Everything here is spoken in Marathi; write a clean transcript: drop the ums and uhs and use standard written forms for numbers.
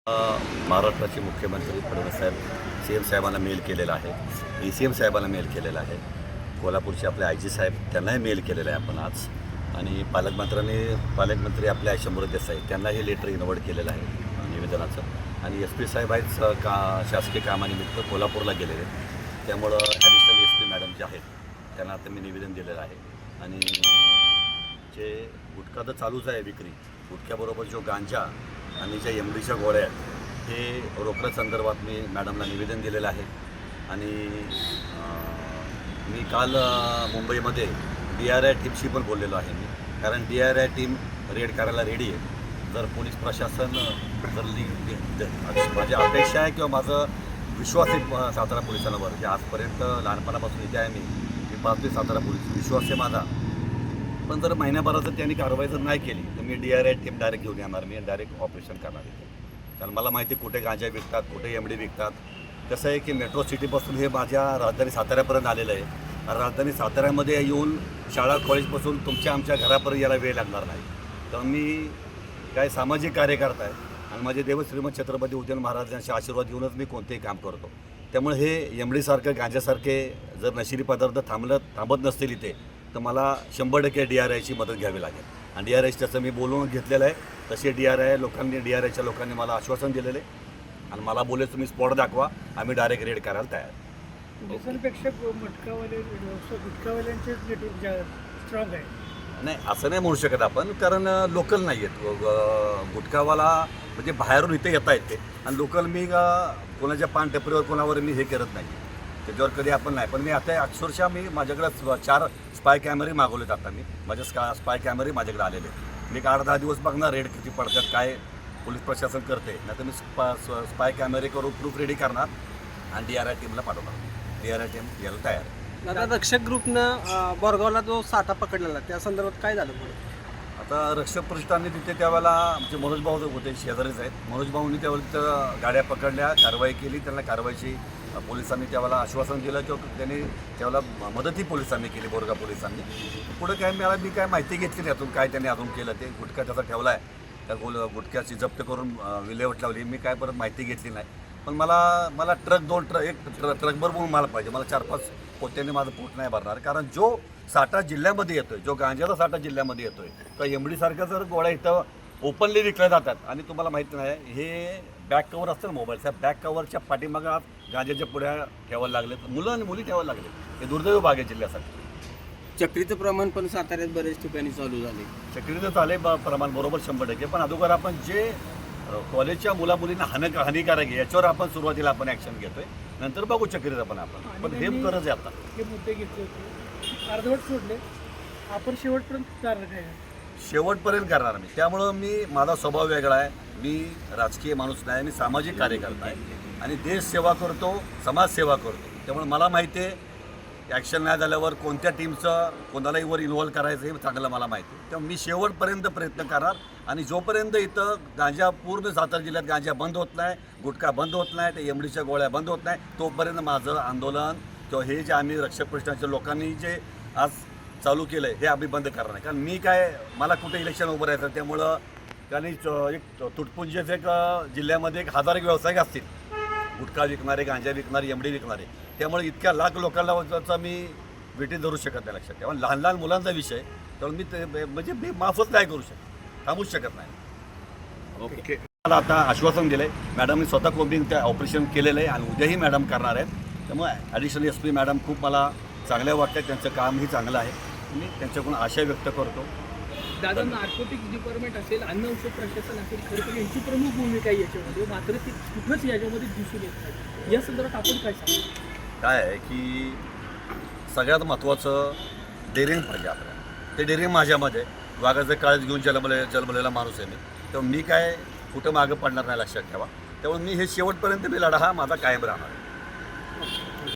अ, महाराष्ट्राचे मुख्यमंत्री फडणवीस साहेब सी-एम साहेबांना मेल केलेला आहे. डी-सी-एम साहेबांना मेल केलेला आहे. कोल्हापूरचे आपले आय-जी साहेब त्यांनाही मेल केलेलं आहे आपण आज. आणि पालकमंत्री आपले शंभूराज देसाई त्यांना हे लेटर इन्व्हर्ट केलेलं आहे निवेदनाचं. आणि एस-पी साहेब आहेत शासकीय कामानिमित्त कोल्हापूरला गेलेले. त्यामुळं ॲडिशनल एस-पी मॅडम जे आहेत त्यांना आता मी निवेदन दिलेलं आहे. आणि जे गुटखा तर चालूच आहे विक्री, गुटख्याबरोबर जो गांजा आणि ज्या एमडीच्या गोळ्या आहेत हे रोकड्या संदर्भात मी मॅडमला निवेदन दिलेलं आहे. आणि मी काल मुंबईमध्ये DRI टीमशी पण बोललेलो आहे मी, कारण DRI टीम रेड करायला रेडी आहे. जर पोलीस प्रशासन माझी अपेक्षा आहे किंवा माझं विश्वास आहे सातारा पोलिसांवर, की आजपर्यंत लहानपणापासून इथे आहे मी पाहतोय सातारा पोलीस, विश्वास आहे माझा. पण जर महिन्याभराचं त्यांनी कारवाई जर नाही केली तर मी DRI टीम डायरेक्ट घेऊन येणार, मी डायरेक्ट ऑपरेशन करणार आहे. कारण मला माहिती कुठे गांजा विकतात, कुठे एमडी विकतात. कसं आहे की मेट्रो सिटीपासून हे माझ्या राजधानी साताऱ्यापर्यंत आलेलं आहे. राजधानी साताऱ्यामध्ये येऊन शाळा कॉलेजपासून तुमच्या आमच्या घरापर्यंत यायला वेळ लागणार नाही. तर मी काय सामाजिक कार्यकर्ता आहे आणि माझे देव श्रीमंत छत्रपती उदयन महाराजांचे आशीर्वाद घेऊनच मी कोणतेही काम करतो. त्यामुळे हे एमडीसारखं गांजासारखे जर नशिली पदार्थ थांबत नसतील इथे तर मला 100% DRIची मदत घ्यावी लागेल. आणि DRI त्याचं मी बोलून घेतलेलं आहे. तसे DRIच्या लोकांनी मला आश्वासन दिलेले आणि मला बोलले तुम्ही स्पॉट दाखवा, आम्ही डायरेक्ट रेड करायला तयार. डिझेलपेक्षा गुटखावाल्यांचे नेटवर्क स्ट्रॉंग आहे. नाही असं नाही म्हणू शकत आपण, कारण लोकल नाही आहेत. गुटखावाला म्हणजे बाहेरून इथे येता येते आणि लोकल मी कोणाच्या पान टपरीवर कोणावर मी हे करत नाही, त्याच्यावर कधी आपण नाही. पण मी आता अक्षरशः माझ्याकडे 4 स्पाय कॅमेरे मागवलेत. आता मी माझे स्पाय कॅमेरे माझ्याकडे आलेले. मी 8-10 दिवस बघणार रेड किती पडतात, काय पोलीस प्रशासन करते. नाही तर मी स्पाय कॅमेरे करून प्रूफ रेडी करणार आणि DRI टीमला पाठवणार. DRI टीम यायला तयार. आता रक्षक ग्रुपनं बोरगावला जो साठा पकडलेला त्या संदर्भात काय झालं पुढे? आता रक्षक प्रतिष्ठानने तिथे त्यावेळेला आमचे मनोज भाऊ होते, शेजारीच आहेत. मनोज भाऊंनी त्यावेळेला तिथं गाड्या पकडल्या, कारवाई केली. त्यांना कारवाईची पोलिसांनी त्यावेळेला आश्वासन दिलं किंवा त्यांनी त्यावेळेला मदतही पोलिसांनी केली, बोरगाव पोलिसांनी. पुढे काय मी काय माहिती घेतली नाही यातून काय त्यांनी अजून केलं. ते गुटखा त्याचा ठेवला आहे, त्या गुटख्याची जप्त करून विल्हेवाट लावली. मी काय परत माहिती घेतली नाही. पण मला एक ट्रकभर म्हणून मला पाहिजे. मला 4-5 पोत्यांनी माझं पोट नाही भरणार. कारण जो साठा जिल्ह्यामध्ये येतोय, जो गांजाचा साठा जिल्ह्यामध्ये येतोय, तर एमडीसारख्या जर गोळ्या इथं ओपनली विकल्या जातात आणि तुम्हाला माहिती नाही हे बॅक कवर असतं ना मोबाईलच्या, बॅक कवरच्या पाठीमागं गांजाच्या पुढ्या ठेवायला लागले, मुलं आणि मुली ठेवायला लागले. हे दुर्दैव भाग आहे जिल्ह्यासाठी. चक्रीचं प्रमाण पण साताऱ्यात बरेच ठिकाणी चालू झाले. चक्रीचं चाले प्रमाण बरोबर 100%. पण अगोदर आपण जे कॉलेजच्या मुलामुलींना हानिकारक आहे याच्यावर आपण सुरुवातीला आपण ॲक्शन घेतोय, नंतर बघू चक्रीचं पण आपण. पण हे गरज आहे आता. हे मुद्दे घेतले होते, अर्धवट सोडले, आपण शेवटपर्यंत जाणार आहे. शेवटपर्यंत करणार मी. त्यामुळं माझा स्वभाव वेगळा आहे. मी राजकीय माणूस नाही, मी सामाजिक कार्यकर्ता आहे आणि देश सेवा करतो, समाजसेवा करतो. त्यामुळे मला माहिती आहे ॲक्शन नाही झाल्यावर कोणत्या टीमचं कोणालाही वर इन्व्हॉल्व करायचं हे चांगलं मला माहिती आहे. त्यामुळे मी शेवटपर्यंत प्रयत्न करणार. आणि जोपर्यंत इथं गांजा पूर्ण सातारा जिल्ह्यात गांजा बंद होत नाही, गुटखा बंद होत नाही, ते एमडीच्या गोळ्या बंद होत नाही, तोपर्यंत माझं आंदोलन किंवा हे जे आम्ही रक्षक प्रतिष्ठानच्या लोकांनी जे आज चालू केलं आहे हे आम्ही बंद करणार नाही. कारण मला कुठे इलेक्शन उभं राहायचं, त्यामुळं कारण एक तुटपुंजेच जिल्ह्यामध्ये 1000 व्यावसायिक असतील, गुटखा विकणारे, गांजा विकणारे, एमडी विकणारे. त्यामुळे इतक्या लाख लोकांना मी वेटी धरू शकत नाही. लक्षात ठेवा, लहान मुलांचा विषय. त्यामुळे मी माफच नाही करू शकत, थांबूच शकत नाही. ओके, मला आता आश्वासन दिलं आहे मॅडमने, स्वतः कोम्बिंग त्या ऑपरेशन केलेलं आहे आणि उद्याही मॅडम करणार आहेत. त्यामुळे ॲडिशनल SP मॅडम खूप मला चांगल्या वाटतात, त्यांचं कामही चांगलं आहे. मी त्यांच्याकडून आशा व्यक्त करतो. दादा, नार्कोटिक्स डिपार्टमेंट असेल, अन्न औषध प्रशासन असेल, खरं तर यांची प्रमुख भूमिका आहे याच्यामध्ये, मात्र ती कुठंच याच्यामध्ये दिसून येत नाही. या संदर्भात आपण काय सांगू? काय आहे की सगळ्यात महत्त्वाचं डेअरिंग पाहिजे आपल्याला. ते डेअरिंग माझ्यामध्ये वाघाचं काळज घेऊन जन्मलेला माणूस आहे मी. तर मी काय कुठं मागं पडणार नाही, लक्षात ठेवा. त्यामुळे मी हे शेवटपर्यंत लढा हा माझा कायम राहणार.